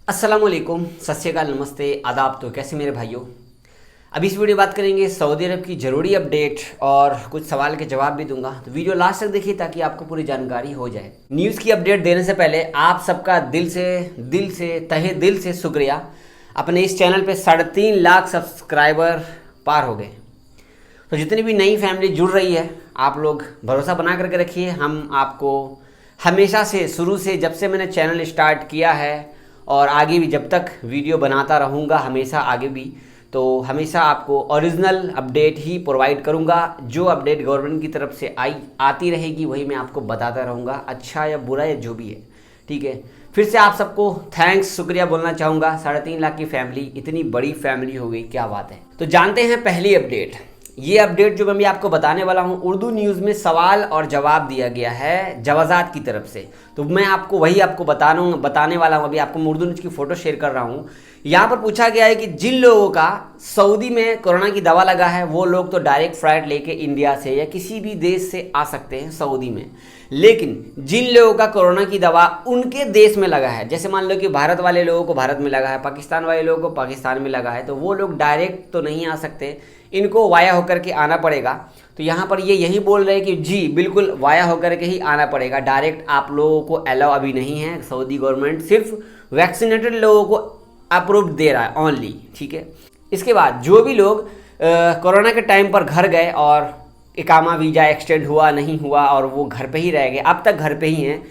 अस्सलामुअलैकुम, सत श्री अकाल, नमस्ते, आदाब। तो कैसे मेरे भाइयों, अभी इस वीडियो बात करेंगे सऊदी अरब की ज़रूरी अपडेट और कुछ सवाल के जवाब भी दूंगा। तो वीडियो लास्ट तक देखिए ताकि आपको पूरी जानकारी हो जाए। न्यूज़ की अपडेट देने से पहले आप सबका दिल से तहे दिल से शुक्रिया। अपने इस चैनल पे 3.5 लाख सब्सक्राइबर पार हो गए। तो जितनी भी नई फैमिली जुड़ रही है, आप लोग भरोसा बना करके रखिए। हम आपको हमेशा से, शुरू से, जब से मैंने चैनल स्टार्ट किया है और आगे भी जब तक वीडियो बनाता रहूँगा, हमेशा आगे भी, तो हमेशा आपको ओरिजिनल अपडेट ही प्रोवाइड करूँगा। जो अपडेट गवर्नमेंट की तरफ से आती रहेगी वही मैं आपको बताता रहूँगा, अच्छा या बुरा या जो भी है। ठीक है, फिर से आप सबको थैंक्स, शुक्रिया बोलना चाहूँगा। 3.5 लाख की फैमिली, इतनी बड़ी फैमिली हो गई, क्या बात है। तो जानते हैं पहली अपडेट। ये अपडेट जो मैं आपको बताने वाला हूँ, उर्दू न्यूज़ में सवाल और जवाब दिया गया है जवाजात की तरफ से। तो मैं आपको वही बताने वाला हूँ। अभी आपको मैं उर्दू न्यूज़ की फ़ोटो शेयर कर रहा हूँ। यहाँ पर पूछा गया है कि जिन लोगों का सऊदी में कोरोना की दवा लगा है वो लोग तो डायरेक्ट फ्लाइट लेके इंडिया से या किसी भी देश से आ सकते हैं सऊदी में। लेकिन जिन लोगों का कोरोना की दवा उनके देश में लगा है, जैसे मान लो कि भारत वाले लोगों को भारत में लगा है, पाकिस्तान वाले लोगों को पाकिस्तान में लगा है, तो वो लोग डायरेक्ट तो नहीं आ सकते, इनको वाया होकर के आना पड़ेगा। तो यहाँ पर ये यही बोल रहे हैं कि जी बिल्कुल वाया होकर के ही आना पड़ेगा, डायरेक्ट आप लोगों को अलाउ अभी नहीं है। सऊदी गवर्नमेंट सिर्फ वैक्सीनेटेड लोगों को अप्रूव दे रहा है ओनली। ठीक है, इसके बाद जो भी लोग कोरोना के टाइम पर घर गए और इकामा वीज़ा एक्सटेंड हुआ नहीं हुआ और वो घर पे ही रह गए, अब तक घर पे ही हैं,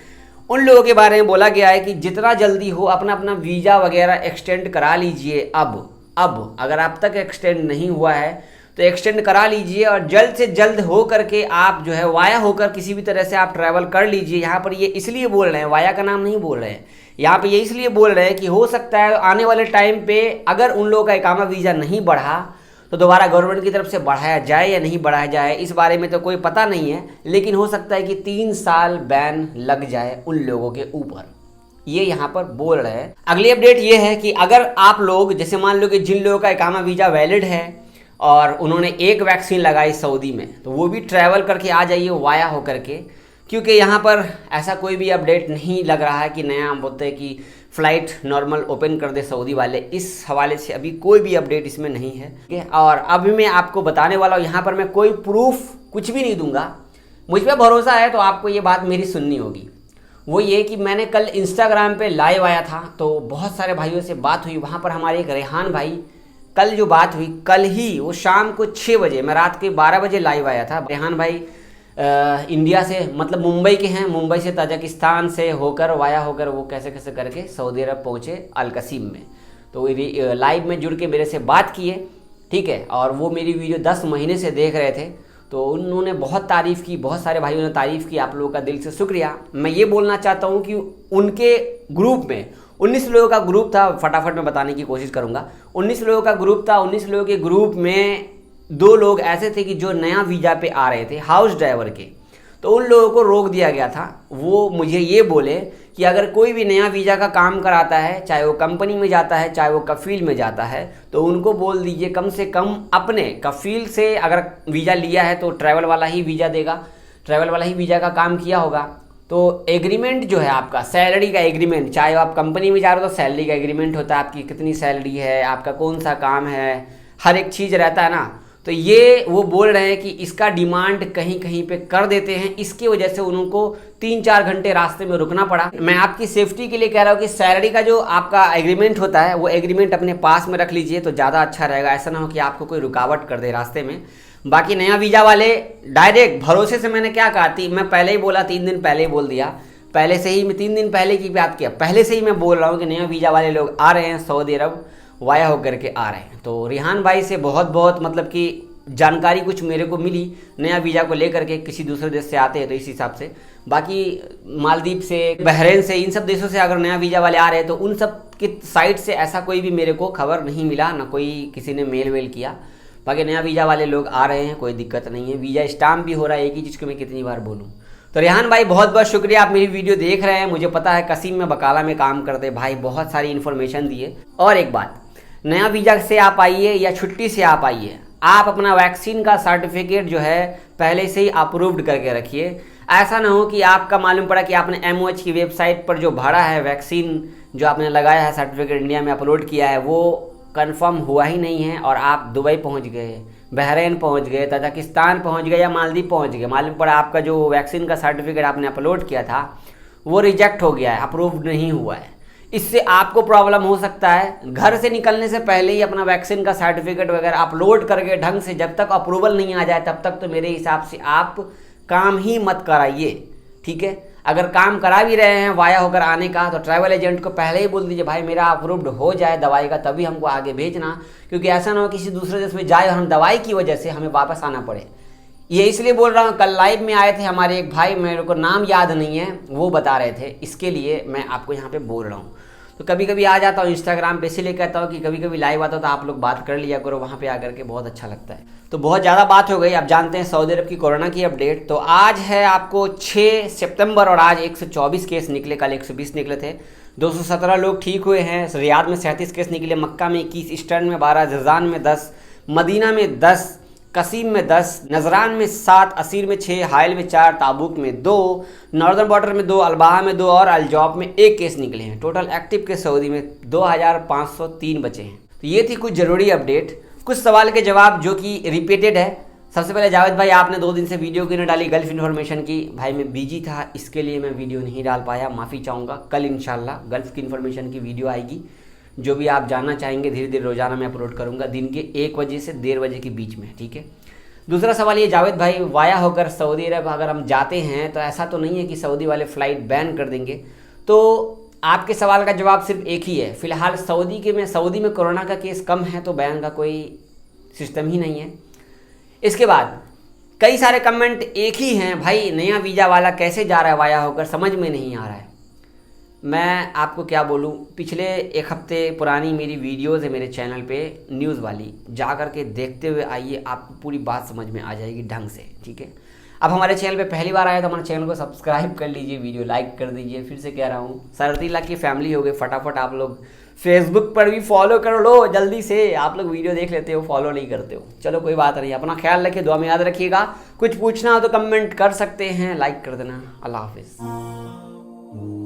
उन लोगों के बारे में बोला गया है कि जितना जल्दी हो अपना अपना वीज़ा वगैरह एक्सटेंड करा लीजिए। अब अगर अब तक एक्सटेंड नहीं हुआ है तो एक्सटेंड करा लीजिए और जल्द से जल्द हो करके आप जो है वाया होकर किसी भी तरह से आप ट्रैवल कर लीजिए। यहाँ पर ये इसलिए बोल रहे हैं, वाया का नाम नहीं बोल रहे हैं, यहाँ पे ये इसलिए बोल रहे हैं कि हो सकता है आने वाले टाइम पे अगर उन लोगों का इकामा वीज़ा नहीं बढ़ा तो दोबारा गवर्नमेंट की तरफ से बढ़ाया जाए या नहीं बढ़ाया जाए, इस बारे में तो कोई पता नहीं है। लेकिन हो सकता है कि 3 साल बैन लग जाए उन लोगों के ऊपर, ये यहाँ पर बोल रहे हैं। अगली अपडेट ये है कि अगर आप लोग, जैसे मान लो कि जिन लोगों का इकामा वीज़ा वैलिड है और उन्होंने एक वैक्सीन लगाई सऊदी में, तो वो भी ट्रैवल करके आ जाइए वाया होकर के, क्योंकि यहाँ पर ऐसा कोई भी अपडेट नहीं लग रहा है कि नया बोलते हैं कि फ़्लाइट नॉर्मल ओपन कर दे सऊदी वाले। इस हवाले से अभी कोई भी अपडेट इसमें नहीं है। ठीक है, और अभी मैं आपको बताने वाला हूँ, यहाँ पर मैं कोई प्रूफ कुछ भी नहीं दूंगा, मुझ पर भरोसा है तो आपको ये बात मेरी सुननी होगी। वो ये कि मैंने कल इंस्टाग्राम पे लाइव आया था तो बहुत सारे भाइयों से बात हुई। वहाँ पर हमारे एक रेहान भाई, कल जो बात हुई, कल ही वो शाम को 6 बजे, मैं रात के 12 बजे लाइव आया था। रेहान भाई इंडिया से, मतलब मुंबई के हैं, मुंबई से ताजिकिस्तान से होकर वाया होकर वो कैसे कैसे करके सऊदी अरब पहुँचे अल कसीम में। तो लाइव में जुड़ के मेरे से बात किए। ठीक है, और वो मेरी वीडियो 10 महीने से देख रहे थे, तो उन्होंने बहुत तारीफ़ की, बहुत सारे भाइयों ने तारीफ़ की। आप लोगों का दिल से शुक्रिया। मैं ये बोलना चाहता हूँ कि उनके ग्रुप में 19 लोगों का ग्रुप था, फटाफट मैं बताने की कोशिश करूँगा। 19 लोगों का ग्रुप था। 19 लोगों के ग्रुप में 2 लोग ऐसे थे कि जो नया वीज़ा पे आ रहे थे, हाउस ड्राइवर के, तो उन लोगों को रोक दिया गया था। वो मुझे ये बोले कि अगर कोई भी नया वीज़ा का काम कराता है, चाहे वो कंपनी में जाता है चाहे वो कफ़ील में जाता है, तो उनको बोल दीजिए कम से कम अपने कफ़ील से अगर वीज़ा लिया है तो ट्रैवल वाला ही वीज़ा देगा, ट्रैवल वाला ही वीज़ा का काम किया होगा। तो एग्रीमेंट जो है आपका, सैलरी का एग्रीमेंट, चाहे आप कंपनी में जा रहे हो तो सैलरी का एग्रीमेंट होता है, आपकी कितनी सैलरी है, आपका कौन सा काम है, हर एक चीज़ रहता है ना। तो ये वो बोल रहे हैं कि इसका डिमांड कहीं कहीं पे कर देते हैं, इसकी वजह से उनको 3-4 घंटे रास्ते में रुकना पड़ा। मैं आपकी सेफ्टी के लिए कह रहा हूँ कि सैलरी का जो आपका एग्रीमेंट होता है वो एग्रीमेंट अपने पास में रख लीजिए तो ज़्यादा अच्छा रहेगा। ऐसा ना हो कि आपको कोई रुकावट कर दे रास्ते में। बाकी नया वीज़ा वाले डायरेक्ट भरोसे से, मैंने क्या कहा थी, मैं पहले ही बोला, 3 दिन पहले ही बोल दिया, पहले से ही मैं 3 दिन पहले की बात किया, पहले से ही मैं बोल रहा हूँ कि नया वीज़ा वाले लोग आ रहे हैं सऊदी अरब, वाया होकर के आ रहे हैं। तो रेहान भाई से बहुत मतलब कि जानकारी कुछ मेरे को मिली नया वीज़ा को लेकर के, किसी दूसरे देश से आते हैं तो इस हिसाब से। बाकी मालदीव से, बहरीन से, इन सब देशों से अगर नया वीज़ा वाले आ रहे हैं तो उन सब की साइट से ऐसा कोई भी मेरे को खबर नहीं मिला, ना कोई किसी ने मेल वेल किया। बाकी नया वीज़ा वाले लोग आ रहे हैं, कोई दिक्कत नहीं है। वीज़ा स्टाम्प भी हो रहा है, एक ही चीज़ को मैं कितनी बार बोलूँ। तो रेहान भाई बहुत बहुत शुक्रिया, आप मेरी वीडियो देख रहे हैं। मुझे पता है कसीम में बकाला में काम करते भाई, बहुत सारी इन्फॉर्मेशन दिए। और एक बात, नया वीज़ा से आप आइए या छुट्टी से आप आइए, आप अपना वैक्सीन का सर्टिफिकेट जो है पहले से ही अप्रूव्ड करके रखिए। ऐसा ना हो कि आपका मालूम पड़ा कि आपने MOH की वेबसाइट पर जो भरा है वैक्सीन जो आपने लगाया है, सर्टिफिकेट इंडिया में अपलोड किया है, वो कंफर्म हुआ ही नहीं है और आप दुबई पहुंच गए, बहरीन पहुंच गए, तजाकिस्तान पहुंच गए या मालदीव पहुंच गए। मालूम पड़ा आपका जो वैक्सीन का सर्टिफिकेट आपने अपलोड किया था वो रिजेक्ट हो गया है, अप्रूव नहीं हुआ है। इससे आपको प्रॉब्लम हो सकता है। घर से निकलने से पहले ही अपना वैक्सीन का सर्टिफिकेट वगैरह अपलोड करके ढंग से, जब तक अप्रूवल नहीं आ जाए तब तक तो मेरे हिसाब से आप काम ही मत कराइए, ठीक है। अगर काम करा भी रहे हैं वाया होकर आने का, तो ट्रैवल एजेंट को पहले ही बोल दीजिए भाई मेरा अप्रूव्ड हो जाए दवाई का तभी हमको आगे भेजना, क्योंकि ऐसा ना हो किसी दूसरे देश में जाए और हम दवाई की वजह से हमें वापस आना पड़े। ये इसलिए बोल रहा हूँ, कल लाइव में आए थे हमारे एक भाई, मेरे को नाम याद नहीं है, वो बता रहे थे, इसके लिए मैं आपको यहाँ पे बोल रहा हूँ। तो कभी कभी आ जाता हूँ इंस्टाग्राम पे, इसीलिए कहता हूँ कि कभी कभी लाइव आता हो तो आप लोग बात कर लिया करो वहाँ पे आकर के, बहुत अच्छा लगता है। तो बहुत ज़्यादा बात हो गई। आप जानते हैं सऊदी अरब की कोरोना की अपडेट। तो आज है आपको 6 सितंबर और आज 124 केस निकले, कल 120 निकले थे। 217 लोग ठीक हुए हैं। रियाद में 37 केस निकले, मक्का में 21, ईस्टर्न में 12, जजान में 10, मदीना में 10, कसीम में 10, नजरान में 7, असीर में 6, हाइल में 4, ताबुक में 2, नॉर्दर्न बॉर्डर में 2, अलबाहा में 2 और अलजौफ में 1 केस निकले हैं। टोटल एक्टिव केस सऊदी में 2503 बचे हैं। तो ये थी कुछ ज़रूरी अपडेट, कुछ सवाल के जवाब जो कि रिपीटेड है। सबसे पहले जावेद भाई, आपने 2 दिन से वीडियो क्यों नहीं डाली गल्फ़ इन्फॉर्मेशन की? भाई मैं बिजी था, इसके लिए मैं वीडियो नहीं डाल पाया, माफ़ी चाहूँगा। कल इंशाल्लाह गल्फ़ की इन्फॉर्मेशन की वीडियो आएगी, जो भी आप जानना चाहेंगे धीरे धीरे रोज़ाना मैं अपलोड करूँगा, दिन के 1 बजे से 1:30 बजे के बीच में, ठीक है। दूसरा सवाल ये जावेद भाई, वाया होकर सऊदी अरब अगर हम जाते हैं तो ऐसा तो नहीं है कि सऊदी वाले फ़्लाइट बैन कर देंगे? तो आपके सवाल का जवाब सिर्फ एक ही है, फ़िलहाल सऊदी में कोरोना का केस कम है तो बैन का कोई सिस्टम ही नहीं है। इसके बाद कई सारे कमेंट एक ही हैं, भाई नया वीज़ा वाला कैसे जा रहा है वाया होकर, समझ में नहीं आ रहा है। मैं आपको क्या बोलूं, पिछले 1 हफ्ते पुरानी मेरी वीडियोज़ है मेरे चैनल पे न्यूज़ वाली, जा कर के देखते हुए आइए, आपको पूरी बात समझ में आ जाएगी ढंग से, ठीक है। अब हमारे चैनल पे पहली बार आए तो हमारे चैनल को सब्सक्राइब कर लीजिए, वीडियो लाइक कर दीजिए। फिर से कह रहा हूँ, सरती लाख की फैमिली हो गई, फटाफट आप लोग फेसबुक पर भी फॉलो कर लो जल्दी से। आप लोग वीडियो देख लेते हो, फॉलो नहीं करते हो, चलो कोई बात नहीं। अपना ख्याल रखिए, दुआ में याद रखिएगा। कुछ पूछना हो तो कमेंट कर सकते हैं, लाइक कर देना। अल्लाह हाफिज़।